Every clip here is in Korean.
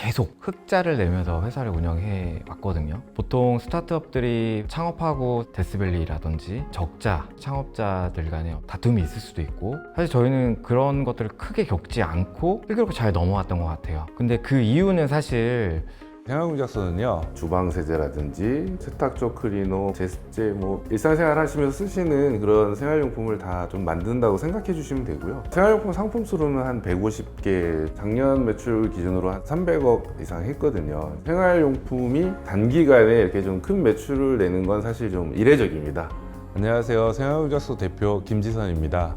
계속 흑자를 내면서 회사를 운영해 왔거든요. 보통 스타트업들이 창업하고 데스밸리라든지 적자, 창업자들 간에 다툼이 있을 수도 있고, 사실 저희는 그런 것들을 크게 겪지 않고 슬기롭게 잘 넘어왔던 것 같아요. 근데 그 이유는 사실 생활용작소는요, 주방 세제라든지 세탁조 클리너, 제습제, 일상생활 하시면서 쓰시는 그런 생활용품을 다 좀 만든다고 생각해 주시면 되고요. 생활용품 상품 수로는 한 150개, 작년 매출 기준으로 한 300억 이상 했거든요. 생활용품이 단기간에 이렇게 좀 큰 매출을 내는 건 사실 좀 이례적입니다. 안녕하세요, 생활용작소 대표 김지선입니다.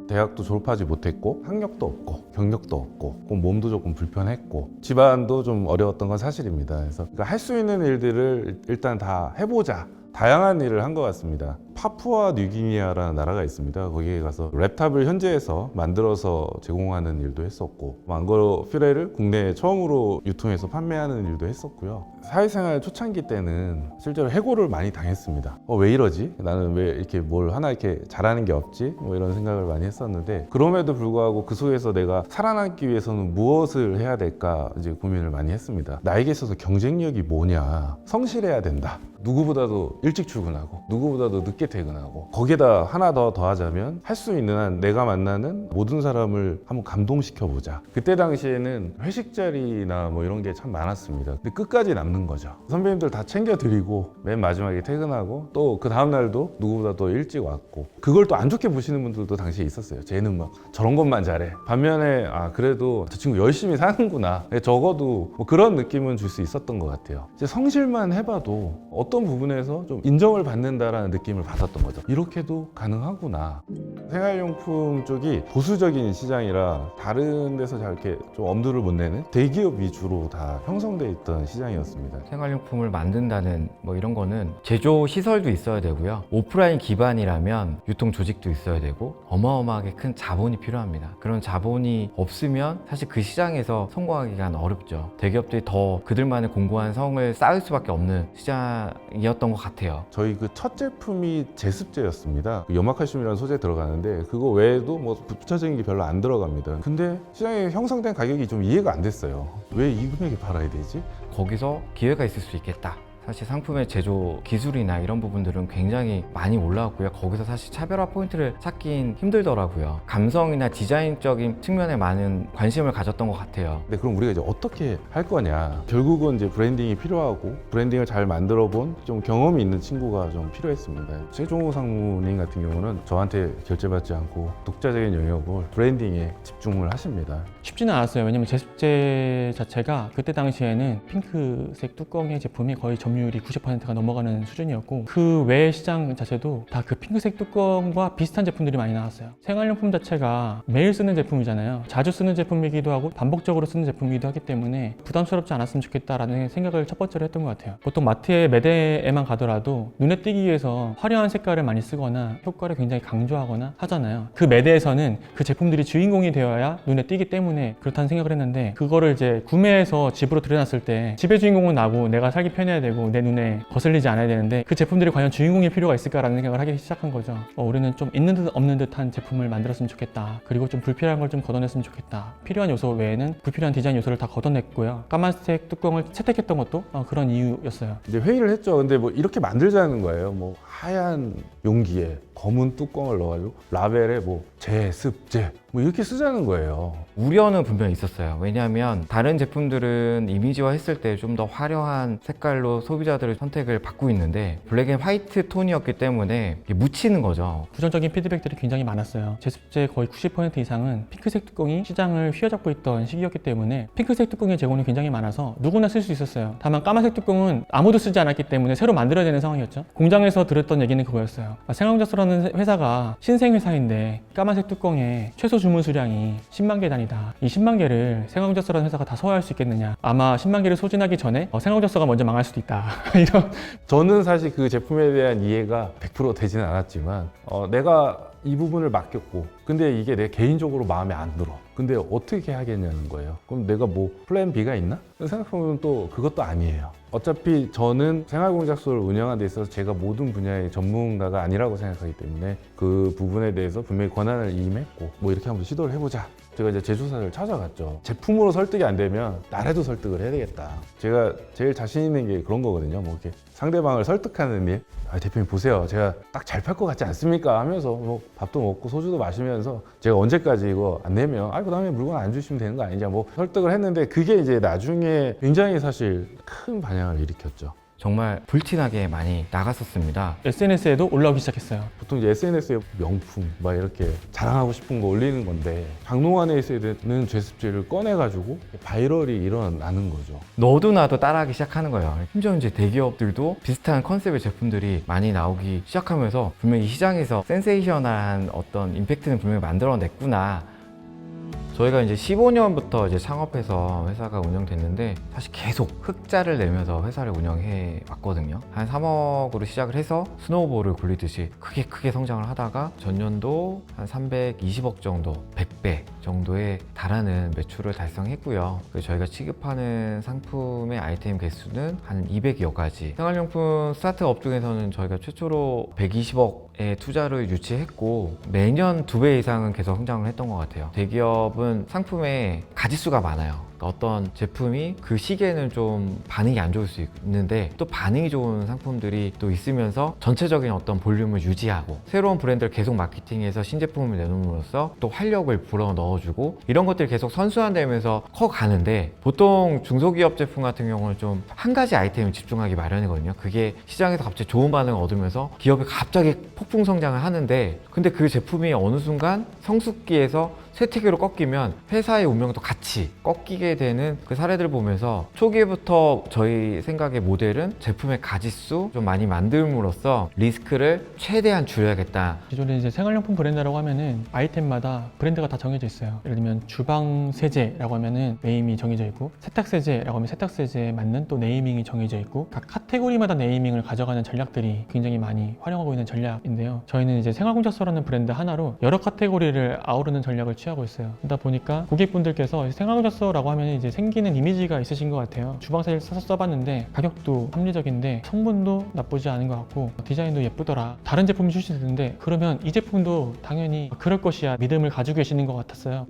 대학도 졸업하지 못했고 학력도 없고 경력도 없고 몸도 조금 불편했고 집안도 좀 어려웠던 건 사실입니다. 그래서 할 수 있는 일들을 일단 다 해보자, 다양한 일을 한 것 같습니다. 파푸아 뉴기니아라는 나라가 있습니다. 거기에 가서 랩탑을 현지에서 만들어서 제공하는 일도 했었고, 망고 퓨레를 국내에 처음으로 유통해서 판매하는 일도 했었고요. 사회생활 초창기 때는 실제로 해고를 많이 당했습니다. 왜 이러지? 나는 왜 이렇게 뭘 하나 이렇게 잘하는 게 없지? 이런 생각을 많이 했었는데, 그럼에도 불구하고 그 속에서 내가 살아남기 위해서는 무엇을 해야 될까 이제 고민을 많이 했습니다. 나에게 있어서 경쟁력이 뭐냐? 성실해야 된다. 누구보다도 일찍 출근하고 누구보다도 늦게 퇴근하고, 거기에다 하나 더 더하자면 할 수 있는 한 내가 만나는 모든 사람을 한번 감동시켜보자. 그때 당시에는 회식 자리나 이런 게 참 많았습니다. 근데 끝까지 남는 거죠. 선배님들 다 챙겨드리고 맨 마지막에 퇴근하고 또 그 다음날도 누구보다 더 일찍 왔고, 그걸 또 안 좋게 보시는 분들도 당시에 있었어요. 쟤는 막 저런 것만 잘해. 반면에 그래도 저 친구 열심히 사는구나, 적어도 그런 느낌은 줄 수 있었던 것 같아요. 이제 성실만 해봐도 어떤 부분에서 좀 인정을 받는다라는 느낌을 받았던 거죠. 이렇게도 가능하구나. 생활용품 쪽이 보수적인 시장이라 다른 데서 잘 이렇게 좀 엄두를 못 내는 대기업 위주로 다 형성돼 있던 시장이었습니다. 생활용품을 만든다는 이런 거는 제조 시설도 있어야 되고요. 오프라인 기반이라면 유통 조직도 있어야 되고 어마어마하게 큰 자본이 필요합니다. 그런 자본이 없으면 사실 그 시장에서 성공하기가 어렵죠. 대기업들이 더 그들만의 공고한 성을 쌓을 수밖에 없는 시장이었던 것 같아요. 저희 그 첫 제품이 제습제였습니다. 염화칼슘이라는 소재 들어가는데 그거 외에도 부차적인 게 별로 안 들어갑니다. 근데 시장에 형성된 가격이 좀 이해가 안 됐어요. 왜 이 금액에 팔아야 되지? 거기서 기회가 있을 수 있겠다. 사실 상품의 제조 기술이나 이런 부분들은 굉장히 많이 올라왔고요. 거기서 사실 차별화 포인트를 찾긴 힘들더라고요. 감성이나 디자인적인 측면에 많은 관심을 가졌던 것 같아요. 근데 그럼 우리가 이제 어떻게 할 거냐? 결국은 이제 브랜딩이 필요하고, 브랜딩을 잘 만들어 본 좀 경험이 있는 친구가 좀 필요했습니다. 최종호 상무님 같은 경우는 저한테 결제받지 않고 독자적인 영역을 브랜딩에 집중을 하십니다. 쉽지는 않았어요. 왜냐면 제습제 자체가 그때 당시에는 핑크색 뚜껑의 제품이 거의 점유율이 90%가 넘어가는 수준이었고, 그 외의 시장 자체도 다 그 핑크색 뚜껑과 비슷한 제품들이 많이 나왔어요. 생활용품 자체가 매일 쓰는 제품이잖아요. 자주 쓰는 제품이기도 하고 반복적으로 쓰는 제품이기도 하기 때문에 부담스럽지 않았으면 좋겠다라는 생각을 첫 번째로 했던 것 같아요. 보통 마트의 매대에만 가더라도 눈에 띄기 위해서 화려한 색깔을 많이 쓰거나 효과를 굉장히 강조하거나 하잖아요. 그 매대에서는 그 제품들이 주인공이 되어야 눈에 띄기 때문에 그렇다는 생각을 했는데, 그거를 이제 구매해서 집으로 들여놨을 때 집의 주인공은 나고 내가 살기 편해야 되고 내 눈에 거슬리지 않아야 되는데, 그 제품들이 과연 주인공일 필요가 있을까라는 생각을 하기 시작한 거죠. 우리는 좀 있는 듯 없는 듯한 제품을 만들었으면 좋겠다. 그리고 좀 불필요한 걸 좀 걷어냈으면 좋겠다. 필요한 요소 외에는 불필요한 디자인 요소를 다 걷어냈고요. 까만색 뚜껑을 채택했던 것도 그런 이유였어요. 이제 회의를 했죠. 근데 이렇게 만들자는 거예요. 하얀 용기에 검은 뚜껑을 넣어가지고 라벨에 제습제 이렇게 쓰자는 거예요. 우려는 분명히 있었어요. 왜냐하면 다른 제품들은 이미지화 했을 때 좀 더 화려한 색깔로 소비자들의 선택을 받고 있는데, 블랙 앤 화이트 톤이었기 때문에 묻히는 거죠. 부정적인 피드백들이 굉장히 많았어요. 제습제 거의 90% 이상은 핑크색 뚜껑이 시장을 휘어잡고 있던 시기였기 때문에 핑크색 뚜껑의 재고는 굉장히 많아서 누구나 쓸 수 있었어요. 다만 까만색 뚜껑은 아무도 쓰지 않았기 때문에 새로 만들어야 되는 상황이었죠. 공장에서 들었던 얘기는 그거였어요. 생활용작소라는 회사가 신생 회사인데 까만색 뚜껑에 최소 주문 수량이 10만 개 단위다. 이 10만 개를 생활용작소라는 회사가 다 소화할 수 있겠느냐. 아마 10만 개를 소진하기 전에 생활용작소가 먼저 망할 수도 있다. 이런. 저는 사실 그 제품에 대한 이해가 100% 되지는 않았지만 내가 이 부분을 맡겼고 근데 이게 내 개인적으로 마음에 안 들어. 근데 어떻게 하겠냐는 거예요. 그럼 내가 뭐 플랜 B가 있나? 생각해보면 또 그것도 아니에요. 어차피 저는 생활공작소를 운영하는 데 있어서 제가 모든 분야의 전문가가 아니라고 생각하기 때문에 그 부분에 대해서 분명히 권한을 임했고 뭐 이렇게 한번 시도를 해보자. 제가 이제 제조사를 찾아갔죠. 제품으로 설득이 안 되면 나라도 설득을 해야 되겠다. 제가 제일 자신 있는 게 그런 거거든요. 뭐 이렇게 상대방을 설득하는 일. 아, 대표님 보세요. 제가 딱 잘 팔 것 같지 않습니까? 하면서 뭐 밥도 먹고 소주도 마시면서 제가 언제까지 이거 안 내면 그 다음에 물건 안 주시면 되는 거 아니냐 뭐 설득을 했는데 그게 이제 나중에 굉장히 사실 큰 반향을 일으켰죠. 정말 불티나게 많이 나갔었습니다. SNS에도 올라오기 시작했어요. 보통 이제 SNS에 명품 막 이렇게 자랑하고 싶은 거 올리는 건데 장롱 안에 있는 제습제를 꺼내가지고 바이럴이 일어나는 거죠. 너도 나도 따라하기 시작하는 거예요. 심지어 이제 대기업들도 비슷한 컨셉의 제품들이 많이 나오기 시작하면서 분명히 시장에서 센세이셔널한 어떤 임팩트는 분명히 만들어냈구나. 저희가 이제 15년부터 이제 창업해서 회사가 운영됐는데 사실 계속 흑자를 내면서 회사를 운영해 왔거든요. 한 3억으로 시작을 해서 스노우볼을 굴리듯이 크게 성장을 하다가 전년도 한 320억 정도, 100배 정도에 달하는 매출을 달성했고요. 그래서 저희가 취급하는 상품의 아이템 개수는 한 200여 가지. 생활용품 스타트업 중에서는 저희가 최초로 120억의 투자를 유치했고 매년 2배 이상은 계속 성장을 했던 것 같아요. 대기업은 상품의 가짓수가 많아요. 어떤 제품이 그 시기에는 좀 반응이 안 좋을 수 있는데 또 반응이 좋은 상품들이 또 있으면서 전체적인 어떤 볼륨을 유지하고 새로운 브랜드를 계속 마케팅해서 신제품을 내놓음으로써 또 활력을 불어 넣어주고 이런 것들이 계속 선순환되면서 커가는데 보통 중소기업 제품 같은 경우는 좀 한 가지 아이템에 집중하기 마련이거든요. 그게 시장에서 갑자기 좋은 반응을 얻으면서 기업이 갑자기 폭풍 성장을 하는데 근데 그 제품이 어느 순간 성숙기에서 쇠퇴기로 꺾이면 회사의 운명도 같이 꺾이게 되는 그 사례들을 보면서 초기부터 저희 생각의 모델은 제품의 가짓수 좀 많이 만듦으로써 리스크를 최대한 줄여야겠다. 기존에 이제 생활용품 브랜드라고 하면은 아이템마다 브랜드가 다 정해져 있어요. 예를 들면 주방 세제라고 하면은 네이밍이 정해져 있고 세탁 세제라고 하면 세탁 세제에 맞는 또 네이밍이 정해져 있고 각 카테고리마다 네이밍을 가져가는 전략들이 굉장히 많이 활용하고 있는 전략인데요. 저희는 이제 생활공작소라는 브랜드 하나로 여러 카테고리를 아우르는 전략을 취하고 있어요. 그러다 보니까 고객분들께서 생활공작소라고 하면 이제 생기는 이미지가 있으신 것 같아요. 주방 세제를 사서 써봤는데 가격도 합리적인데 성분도 나쁘지 않은 것 같고 디자인도 예쁘더라. 다른 제품이 출시됐는데 그러면 이 제품도 당연히 그럴 것이야 믿음을 가지고 계시는 것 같았어요.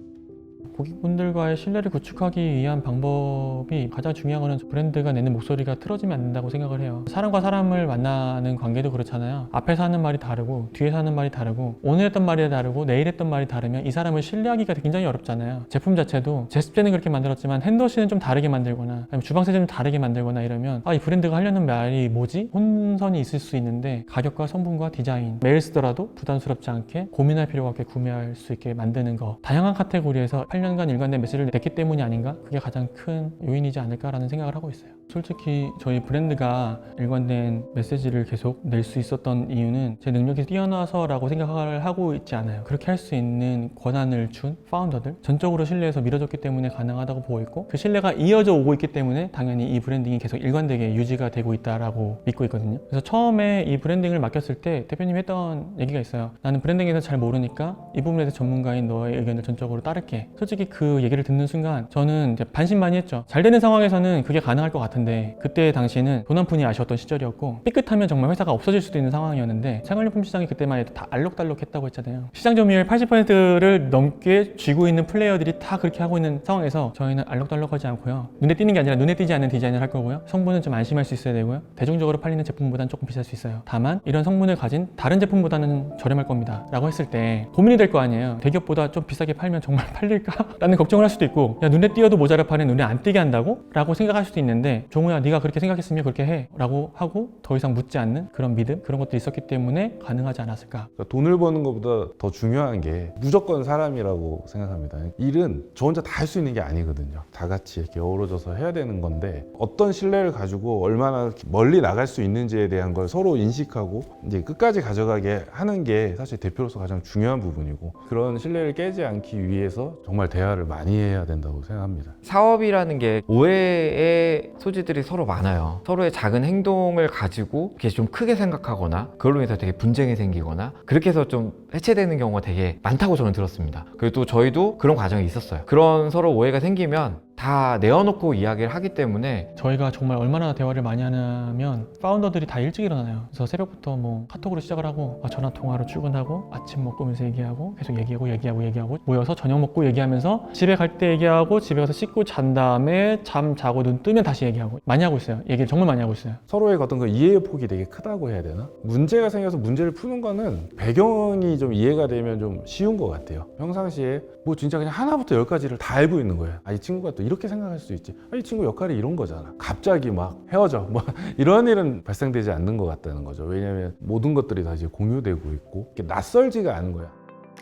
고객분들과의 신뢰를 구축하기 위한 방법이 가장 중요한 거는 브랜드가 내는 목소리가 틀어지면 안 된다고 생각을 해요. 사람과 사람을 만나는 관계도 그렇잖아요. 앞에서 하는 말이 다르고 뒤에서 하는 말이 다르고 오늘 했던 말이 다르고 내일 했던 말이 다르면 이 사람을 신뢰하기가 굉장히 어렵잖아요. 제품 자체도 제습제는 그렇게 만들었지만 핸드워시는 좀 다르게 만들거나 아니면 주방세제는 좀 다르게 만들거나 이러면 이 브랜드가 하려는 말이 뭐지? 혼선이 있을 수 있는데 가격과 성분과 디자인 매일 쓰더라도 부담스럽지 않게 고민할 필요가 없게 구매할 수 있게 만드는 거 다양한 카테고리에서 8년간 일관된 메시지를 냈기 때문이 아닌가? 그게 가장 큰 요인이지 않을까라는 생각을 하고 있어요. 솔직히 저희 브랜드가 일관된 메시지를 계속 낼 수 있었던 이유는 제 능력이 뛰어나서라고 생각을 하고 있지 않아요. 그렇게 할 수 있는 권한을 준 파운더들 전적으로 신뢰해서 밀어줬기 때문에 가능하다고 보고 있고 그 신뢰가 이어져 오고 있기 때문에 당연히 이 브랜딩이 계속 일관되게 유지가 되고 있다라고 믿고 있거든요. 그래서 처음에 이 브랜딩을 맡겼을 때 대표님이 했던 얘기가 있어요. 나는 브랜딩에 대해서 잘 모르니까 이 부분에 대해서 전문가인 너의 의견을 전적으로 따를게. 솔직히 그 얘기를 듣는 순간 저는 이제 반신반의했죠. 잘 되는 상황에서는 그게 가능할 것 같은데 그때 당시에는 돈 한 푼이 아쉬웠던 시절이었고 삐끗하면 정말 회사가 없어질 수도 있는 상황이었는데 생활용품 시장이 그때만 해도 다 알록달록했다고 했잖아요. 시장 점유율 80%를 넘게 쥐고 있는 플레이어들이 다 그렇게 하고 있는 상황에서 저희는 알록달록하지 않고요. 눈에 띄는 게 아니라 눈에 띄지 않는 디자인을 할 거고요. 성분은 좀 안심할 수 있어야 되고요. 대중적으로 팔리는 제품보다는 조금 비쌀 수 있어요. 다만 이런 성분을 가진 다른 제품보다는 저렴할 겁니다 라고 했을 때 고민이 될 거 아니에요. 대기업보다 좀 비싸게 팔면 정말 팔릴까? 라는 걱정을 할 수도 있고 야 눈에 띄어도 모자라 파는 눈에 안 띄게 한다고? 라고 생각할 수도 있는데 종우야 네가 그렇게 생각했으면 그렇게 해 라고 하고 더 이상 묻지 않는 그런 믿음 그런 것들이 있었기 때문에 가능하지 않았을까. 그러니까 돈을 버는 것보다 더 중요한 게 무조건 사람이라고 생각합니다. 일은 저 혼자 다 할 수 있는 게 아니거든요. 다 같이 이렇게 어우러져서 해야 되는 건데 어떤 신뢰를 가지고 얼마나 멀리 나갈 수 있는지에 대한 걸 서로 인식하고 이제 끝까지 가져가게 하는 게 사실 대표로서 가장 중요한 부분이고 그런 신뢰를 깨지 않기 위해서 정말 정말 대화를 많이 해야 된다고 생각합니다. 사업이라는 게 오해의 소지들이 서로 많아요. 서로의 작은 행동을 가지고 이렇게 좀 크게 생각하거나 그걸로 인해서 되게 분쟁이 생기거나 그렇게 해서 좀 해체되는 경우가 되게 많다고 저는 들었습니다. 그리고 또 저희도 그런 과정이 있었어요. 그런 서로 오해가 생기면 다 내어놓고 이야기를 하기 때문에 저희가 정말 얼마나 대화를 많이 하냐면 파운더들이 다 일찍 일어나요. 그래서 새벽부터 뭐 카톡으로 시작을 하고 전화 통화로 출근하고 아침 먹으면서 얘기하고 계속 얘기하고 모여서 저녁 먹고 얘기하면서 집에 갈 때 얘기하고 집에 가서 씻고 잔 다음에 잠 자고 눈 뜨면 다시 얘기하고 많이 하고 있어요. 얘기를 정말 많이 하고 있어요. 서로의 어떤 그 이해의 폭이 되게 크다고 해야 되나? 문제가 생겨서 문제를 푸는 거는 배경이 좀 이해가 되면 좀 쉬운 것 같아요. 평상시에 뭐 진짜 그냥 하나부터 열까지를 다 알고 있는 거예요. 이 친구가 또 이렇게 생각할 수 있지. 이 친구 역할이 이런 거잖아. 갑자기 막 헤어져. 뭐 이런 일은 발생되지 않는 것 같다는 거죠. 왜냐하면 모든 것들이 다 이제 공유되고 있고 이렇게 낯설지가 않은 거야.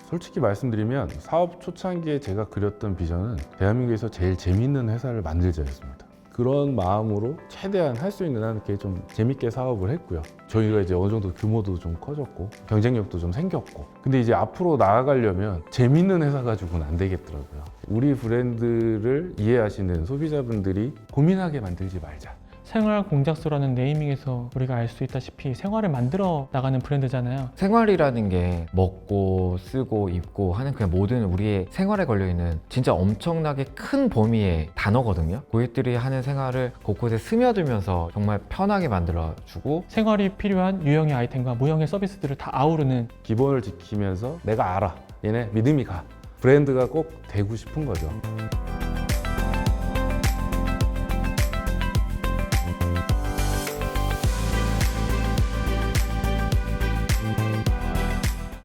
솔직히 말씀드리면 사업 초창기에 제가 그렸던 비전은 대한민국에서 제일 재밌는 회사를 만들자였습니다. 그런 마음으로 최대한 할 수 있는 한 이렇게 좀 재밌게 사업을 했고요. 저희가 이제 어느 정도 규모도 좀 커졌고 경쟁력도 좀 생겼고. 근데 이제 앞으로 나아가려면 재밌는 회사 가지고는 안 되겠더라고요. 우리 브랜드를 이해하시는 소비자분들이 고민하게 만들지 말자. 생활 공작소라는 네이밍에서 우리가 알 수 있다시피 생활을 만들어 나가는 브랜드잖아요. 생활이라는 게 먹고 쓰고 입고 하는 그냥 모든 우리의 생활에 걸려있는 진짜 엄청나게 큰 범위의 단어거든요. 고객들이 하는 생활을 곳곳에 스며들면서 정말 편하게 만들어주고 생활이 필요한 유형의 아이템과 무형의 서비스들을 다 아우르는 기본을 지키면서 내가 알아. 얘네 믿음이 가. 브랜드가 꼭 되고 싶은 거죠.